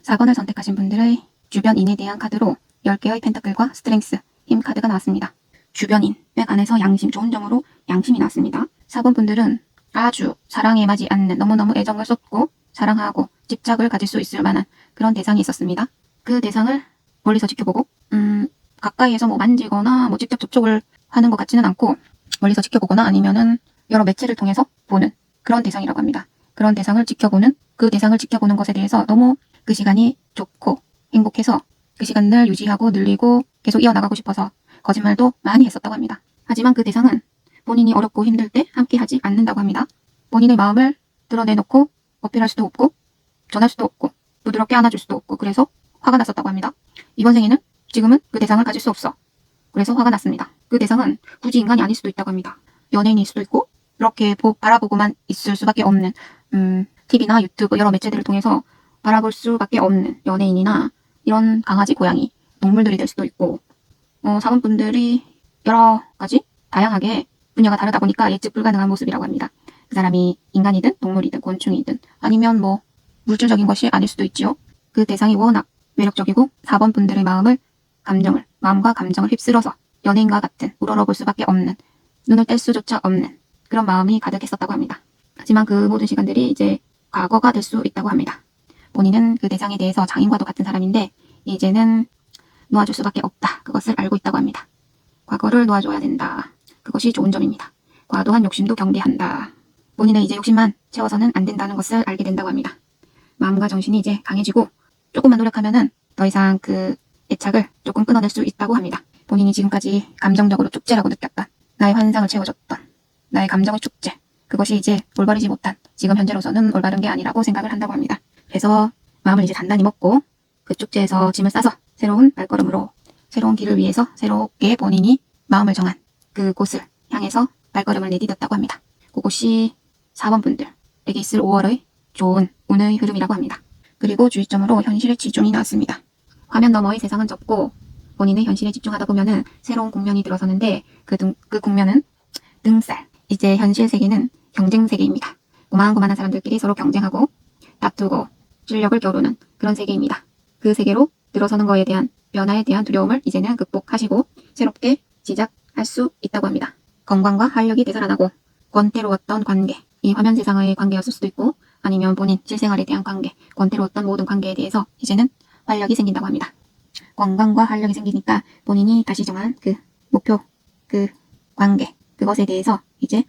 4번을 선택하신 분들의 주변인에 대한 카드로 10개의 펜타클과 스트렝스, 힘 카드가 나왔습니다. 주변인에 관해서 양심, 좋은 점으로 양심이 나왔습니다. 4번 분들은 아주 사랑에 맞지 않는, 너무너무 애정을 쏟고 사랑하고 집착을 가질 수 있을 만한 그런 대상이 있었습니다. 그 대상을 멀리서 지켜보고 가까이에서 만지거나 직접 접촉을 하는 것 같지는 않고 멀리서 지켜보거나 아니면은 여러 매체를 통해서 보는 그런 대상이라고 합니다. 그런 대상을 지켜보는, 그 대상을 지켜보는 것에 대해서 너무 그 시간이 좋고 행복해서 그 시간을 유지하고 늘리고 계속 이어나가고 싶어서 거짓말도 많이 했었다고 합니다. 하지만 그 대상은 본인이 어렵고 힘들 때 함께하지 않는다고 합니다. 본인의 마음을 드러내놓고 어필할 수도 없고 전할 수도 없고 부드럽게 안아줄 수도 없고 그래서 화가 났었다고 합니다. 이번 생에는 지금은 그 대상을 가질 수 없어. 그래서 화가 났습니다. 그 대상은 굳이 인간이 아닐 수도 있다고 합니다. 연예인일 수도 있고 이렇게 바라보고만 있을 수밖에 없는 TV나 유튜브 여러 매체들을 통해서 바라볼 수밖에 없는 연예인이나 이런 강아지, 고양이, 동물들이 될 수도 있고 사원분들이 여러 가지 다양하게 분야가 다르다 보니까 예측 불가능한 모습이라고 합니다. 그 사람이 인간이든 동물이든 곤충이든 아니면 물질적인 것이 아닐 수도 있지요. 그 대상이 워낙 매력적이고 4번 분들의 마음과 감정을 휩쓸어서 연예인과 같은 우러러볼 수밖에 없는, 눈을 뗄 수조차 없는 그런 마음이 가득했었다고 합니다. 하지만 그 모든 시간들이 이제 과거가 될 수 있다고 합니다. 본인은 그 대상에 대해서 장인과도 같은 사람인데 이제는 놓아줄 수밖에 없다. 그것을 알고 있다고 합니다. 과거를 놓아줘야 된다. 그것이 좋은 점입니다. 과도한 욕심도 경계한다. 본인의 이제 욕심만 채워서는 안 된다는 것을 알게 된다고 합니다. 마음과 정신이 이제 강해지고 조금만 노력하면은 더 이상 그 애착을 조금 끊어낼 수 있다고 합니다. 본인이 지금까지 감정적으로 축제라고 느꼈던, 나의 환상을 채워줬던 나의 감정의 축제, 그것이 이제 올바르지 못한, 지금 현재로서는 올바른 게 아니라고 생각을 한다고 합니다. 그래서 마음을 이제 단단히 먹고 그 축제에서 짐을 싸서 새로운 발걸음으로, 새로운 길을 위해서 새롭게 본인이 마음을 정한 그곳을 향해서 발걸음을 내딛었다고 합니다. 그곳이 4번 분들에게 있을 5월의 좋은 운의 흐름이라고 합니다. 그리고 주의점으로 현실의 치중이 나왔습니다. 화면 너머의 세상은 좁고 본인의 현실에 집중하다 보면은 새로운 국면이 들어서는데 그 국면은 등살. 이제 현실 세계는 경쟁 세계입니다. 고만고만한 사람들끼리 서로 경쟁하고 다투고 실력을 겨루는 그런 세계입니다. 그 세계로 들어서는 거에 대한 변화에 대한 두려움을 이제는 극복하시고 새롭게 시작할 수 있다고 합니다. 건강과 활력이 되살아나고 권태로웠던 관계, 이 화면 세상의 관계였을 수도 있고 아니면 본인 실생활에 대한 관계, 권태로웠던 모든 관계에 대해서 이제는 활력이 생긴다고 합니다. 건강과 활력이 생기니까 본인이 다시 정한 그 목표, 그 관계, 그것에 대해서 이제